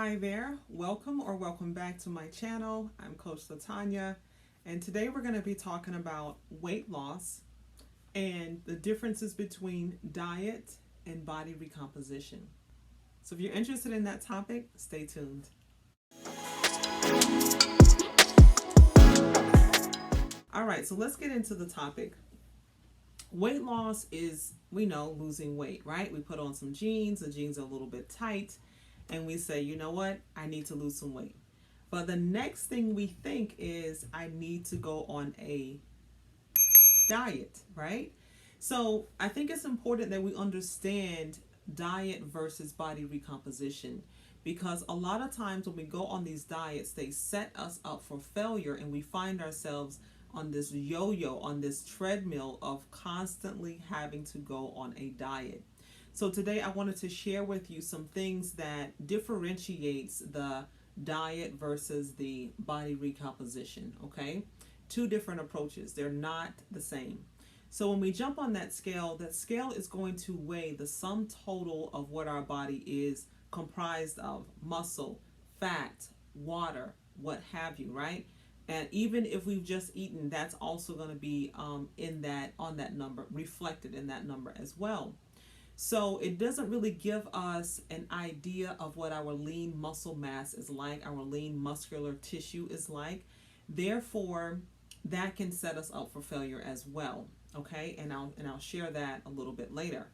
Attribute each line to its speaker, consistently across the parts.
Speaker 1: Hi there, welcome back to my channel. I'm Coach Latanya, and today we're going to be talking about weight loss and the differences between diet and body recomposition. So if you're interested in that topic, stay tuned. All right, so let's get into the topic. Weight loss is, we know, losing weight, right? We put on some jeans, the jeans are a little bit tight, and we say, you know what, I need to lose some weight. But the next thing we think is, I need to go on a diet, right? So I think it's important that we understand diet versus body recomposition, because a lot of times when we go on these diets, they set us up for failure, and we find ourselves on this yo-yo, on this treadmill of constantly having to go on a diet. So today I wanted to share with you some things that differentiates the diet versus the body recomposition, okay? Two different approaches. They're not the same. So when we jump on that scale is going to weigh the sum total of what our body is comprised of: muscle, fat, water, what have you, right? And even if we've just eaten, that's also going to be in that on that number, reflected in that number as well. So it doesn't really give us an idea of what our lean muscle mass is like, our lean muscular tissue is like. Therefore, that can set us up for failure as well. Okay, and I'll share that a little bit later.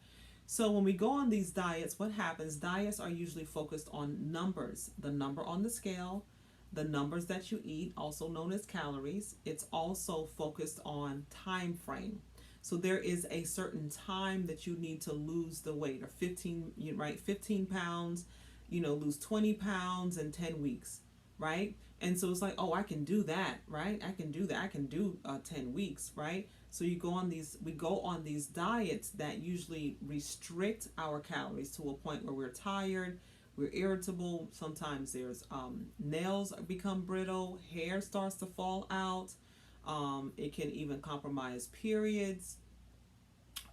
Speaker 1: So when we go on these diets, what happens? Diets are usually focused on numbers, the number on the scale, the numbers that you eat, also known as calories. It's also focused on time frame. So there is a certain time that you need to lose the weight, or 15, right? 15 pounds, lose 20 pounds in 10 weeks, right? And so it's like, oh, I can do that, right? I can do that. I can do 10 weeks, right? So we go on these diets that usually restrict our calories to a point where we're tired, we're irritable. Sometimes there's nails become brittle, hair starts to fall out. It can even compromise periods,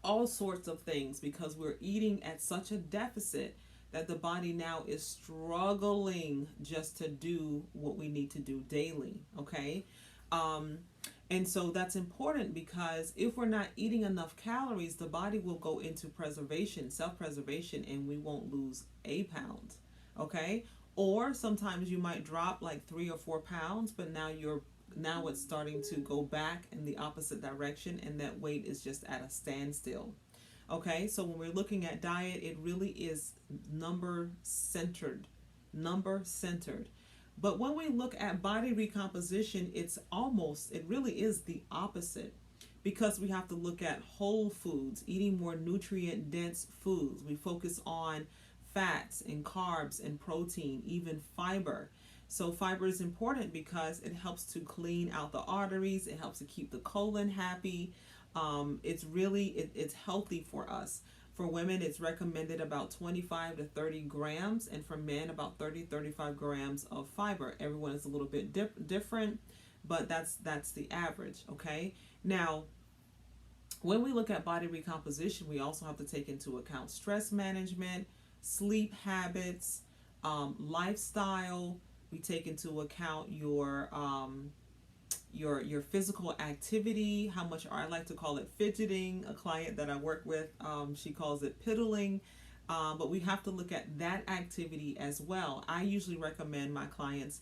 Speaker 1: all sorts of things, because we're eating at such a deficit that the body now is struggling just to do what we need to do daily. Okay. Um, and so that's important, because if we're not eating enough calories, the body will go into preservation, self preservation, and we won't lose a pound. Okay. Or sometimes you might drop like 3 or 4 pounds, but now it's starting to go back in the opposite direction, and that weight is just at a standstill. Okay, so when we're looking at diet, it really is number centered, number centered. But when we look at body recomposition, it really is the opposite, because we have to look at whole foods, eating more nutrient dense foods. We focus on fats and carbs and protein, even fiber. So fiber is important because it helps to clean out the arteries. It helps to keep the colon happy. It's healthy for us. For women, it's recommended about 25 to 30 grams, and for men, about 35 grams of fiber. Everyone is a little bit different, but that's the average. Okay. Now, when we look at body recomposition, we also have to take into account stress management, sleep habits, lifestyle. We take into account your physical activity, how much, or I like to call it fidgeting. A client that I work with, she calls it piddling. But we have to look at that activity as well. I usually recommend my clients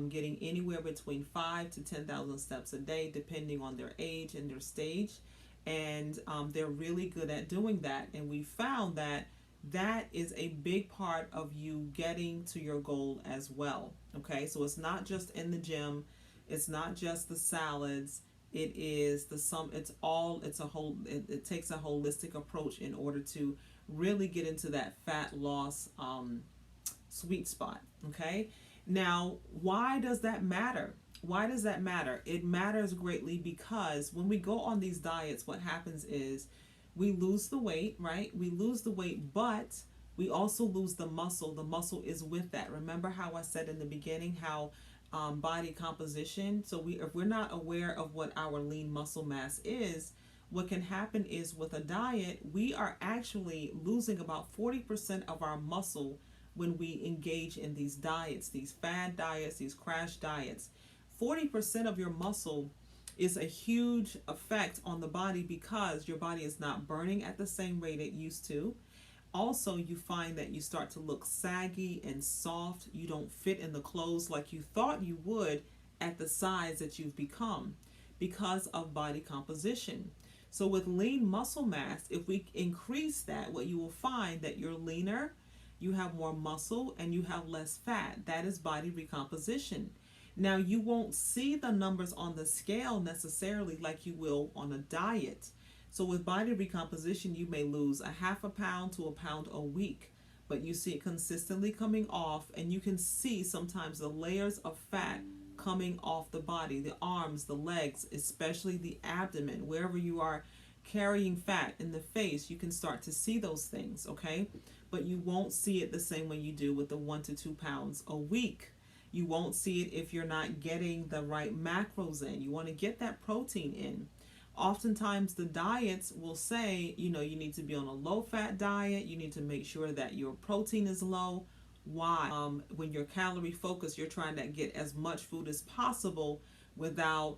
Speaker 1: getting anywhere between 5 to 10,000 steps a day, depending on their age and their stage. And they're really good at doing that. And we found that that is a big part of you getting to your goal as well. Okay, so it's not just in the gym, it's not just the salads. It is the sum. It's a whole. It takes a holistic approach in order to really get into that fat loss sweet spot. Okay. Now, why does that matter? Why does that matter? It matters greatly because when we go on these diets, what happens is we lose the weight, right? We lose the weight, but we also lose the muscle. The muscle is with that. Remember how I said in the beginning how body composition. So if we're not aware of what our lean muscle mass is, what can happen is with a diet, we are actually losing about 40% of our muscle when we engage in these diets, these fad diets, these crash diets. 40% of your muscle is a huge effect on the body because your body is not burning at the same rate it used to. Also, you find that you start to look saggy and soft. You don't fit in the clothes like you thought you would at the size that you've become because of body composition. So with lean muscle mass, if we increase that, what you will find that you're leaner, you have more muscle, and you have less fat. That is body recomposition. Now, you won't see the numbers on the scale necessarily like you will on a diet. So with body recomposition, you may lose a half a pound to a pound a week, but you see it consistently coming off, and you can see sometimes the layers of fat coming off the body, the arms, the legs, especially the abdomen, wherever you are carrying fat in the face, you can start to see those things, okay? But you won't see it the same way you do with the 1 to 2 pounds a week. You won't see it if you're not getting the right macros in. You want to get that protein in. Oftentimes the diets will say, you need to be on a low fat diet. You need to make sure that your protein is low. Why? When you're calorie focused, you're trying to get as much food as possible without,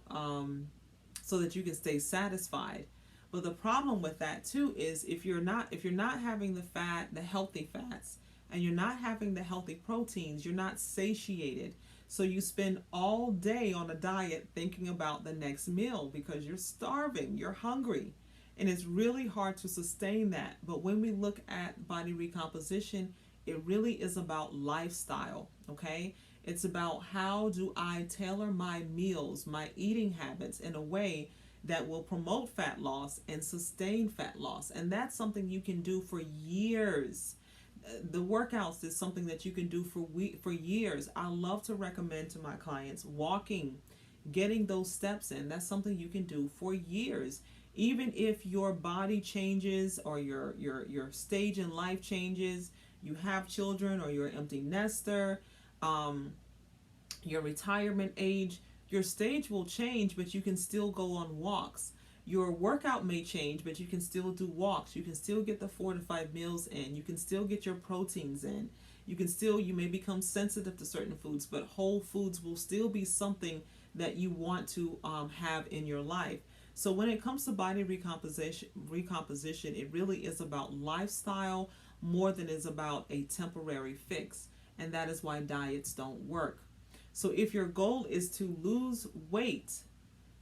Speaker 1: so that you can stay satisfied. But the problem with that too is if you're not having the fat, the healthy fats, and you're not having the healthy proteins, you're not satiated. So you spend all day on a diet thinking about the next meal because you're starving, you're hungry, and it's really hard to sustain that. But when we look at body recomposition, it really is about lifestyle, okay? It's about how do I tailor my meals, my eating habits in a way that will promote fat loss and sustain fat loss. And that's something you can do for years. The workouts is something that you can do for years. I love to recommend to my clients walking, getting those steps in. That's something you can do for years. Even if your body changes or your stage in life changes, you have children or you're an empty nester, your retirement age, your stage will change, but you can still go on walks. Your workout may change, but you can still do walks. You can still get the 4 to 5 meals in. You can still get your proteins in. You may become sensitive to certain foods, but whole foods will still be something that you want to have in your life. So when it comes to body recomposition, it really is about lifestyle more than is about a temporary fix. And that is why diets don't work. So if your goal is to lose weight,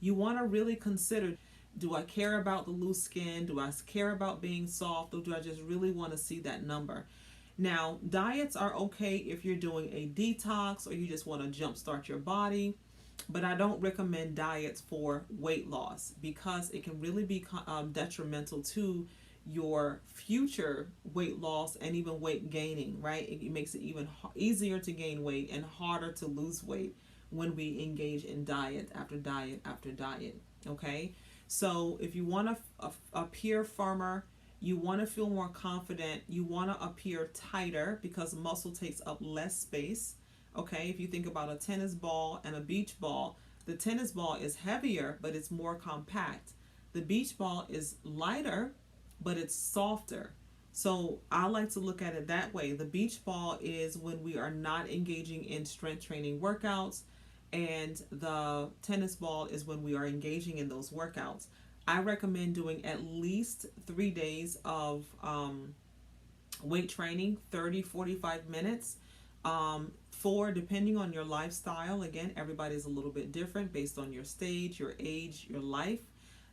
Speaker 1: you want to really consider, do I care about the loose skin? Do I care about being soft? Or do I just really want to see that number? Now, diets are okay if you're doing a detox or you just want to jumpstart your body. But I don't recommend diets for weight loss because it can really be detrimental to your future weight loss and even weight gaining, right? It makes it even easier to gain weight and harder to lose weight when we engage in diet after diet after diet, okay? So if you want to appear firmer, you want to feel more confident, you want to appear tighter because muscle takes up less space, okay? If you think about a tennis ball and a beach ball, the tennis ball is heavier, but it's more compact. The beach ball is lighter, but it's softer. So I like to look at it that way. The beach ball is when we are not engaging in strength training workouts, and the tennis ball is when we are engaging in those workouts. I recommend doing at least 3 days of weight training, 30-45 minutes. Depending on your lifestyle, again, everybody's a little bit different based on your stage, your age, your life.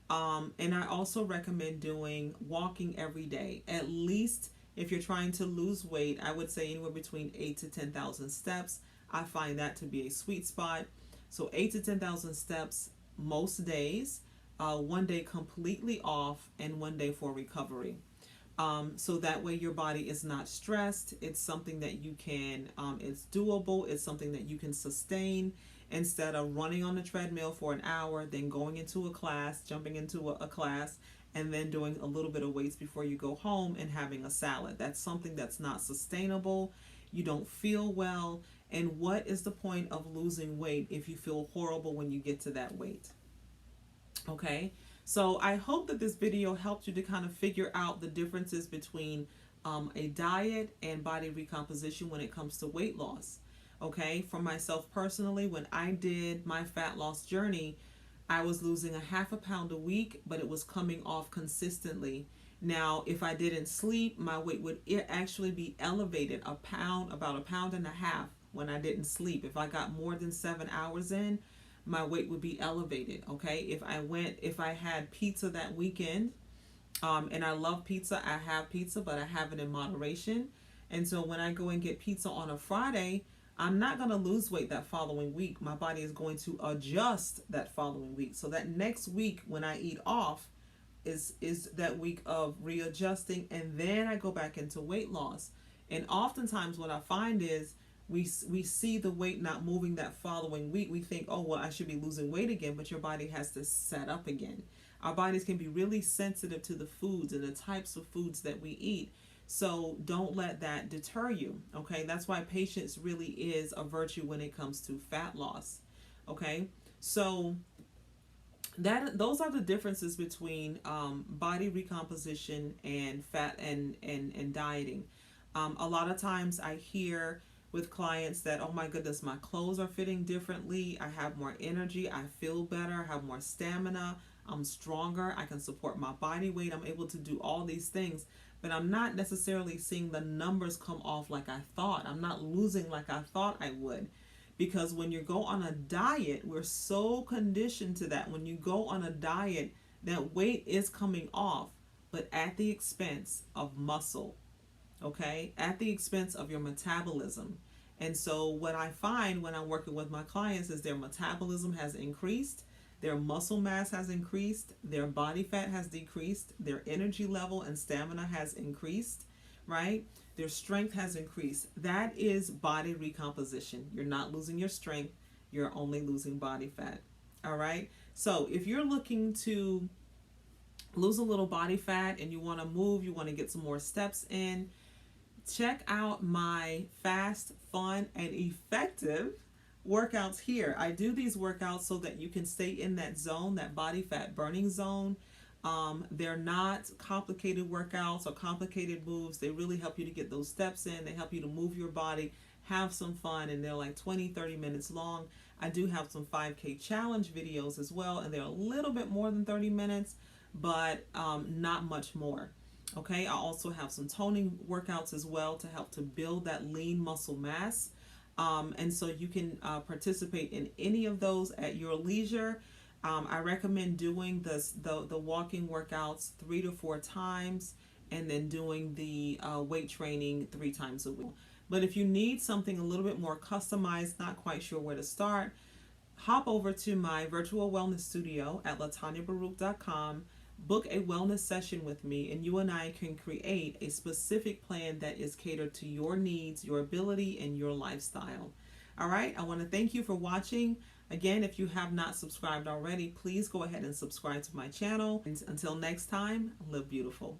Speaker 1: And I also recommend doing walking every day. At least if you're trying to lose weight, I would say anywhere between 8 to 10,000 steps. I find that to be a sweet spot. So 8 to 10,000 steps most days, 1 day completely off and 1 day for recovery. So that way your body is not stressed. It's something that you can, it's doable. It's something that you can sustain instead of running on the treadmill for an hour, then going into a class, jumping into a class, and then doing a little bit of weights before you go home and having a salad. That's something that's not sustainable. You don't feel well. And what is the point of losing weight if you feel horrible when you get to that weight? Okay. So I hope that this video helped you to kind of figure out the differences between a diet and body recomposition when it comes to weight loss. Okay, for myself personally, when I did my fat loss journey, I was losing a half a pound a week, but it was coming off consistently. Now, if I didn't sleep, my weight would actually be elevated a pound, about a pound and a half when I didn't sleep. If I got more than 7 hours in, my weight would be elevated. Okay, if I had pizza that weekend, and I love pizza, I have pizza, but I have it in moderation. And so when I go and get pizza on a Friday, I'm not going to lose weight that following week. My body is going to adjust that following week. So that next week when I eat off is that week of readjusting, and then I go back into weight loss. And oftentimes what I find is we see the weight not moving that following week. We think, oh, well, I should be losing weight again, but your body has to set up again. Our bodies can be really sensitive to the foods and the types of foods that we eat. So don't let that deter you. Okay, that's why patience really is a virtue when it comes to fat loss. Okay, so those are the differences between body recomposition and fat and dieting. A lot of times I hear with clients that, oh my goodness, my clothes are fitting differently, I have more energy, I feel better, I have more stamina, I'm stronger, I can support my body weight, I'm able to do all these things, but I'm not necessarily seeing the numbers come off like I thought. I'm not losing like I thought I would. Because when you go on a diet, we're so conditioned to that. When you go on a diet, that weight is coming off, but at the expense of muscle, okay? At the expense of your metabolism. And so what I find when I'm working with my clients is their metabolism has increased, their muscle mass has increased, their body fat has decreased, their energy level and stamina has increased, right? Their strength has increased. That is body recomposition. You're not losing your strength, you're only losing body fat. All right? So if you're looking to lose a little body fat and you want to move, you want to get some more steps in, check out my fast, fun, and effective workouts here. I do these workouts so that you can stay in that zone, that body fat burning zone. They're not complicated workouts or complicated moves. They really help you to get those steps in. They help you to move your body, have some fun, and they're like 20-30 minutes long. I do have some 5K challenge videos as well, and they're a little bit more than 30 minutes, but not much more. Okay, I also have some toning workouts as well to help to build that lean muscle mass. And so you can participate in any of those at your leisure. I recommend doing the walking workouts 3 to 4 times, and then doing the weight training 3 times a week. But if you need something a little bit more customized, not quite sure where to start, hop over to my virtual wellness studio at latanyabaruch.com. Book a wellness session with me, and you and I can create a specific plan that is catered to your needs, your ability, and your lifestyle. All right, I want to thank you for watching. Again, if you have not subscribed already, please go ahead and subscribe to my channel. And until next time, live beautiful.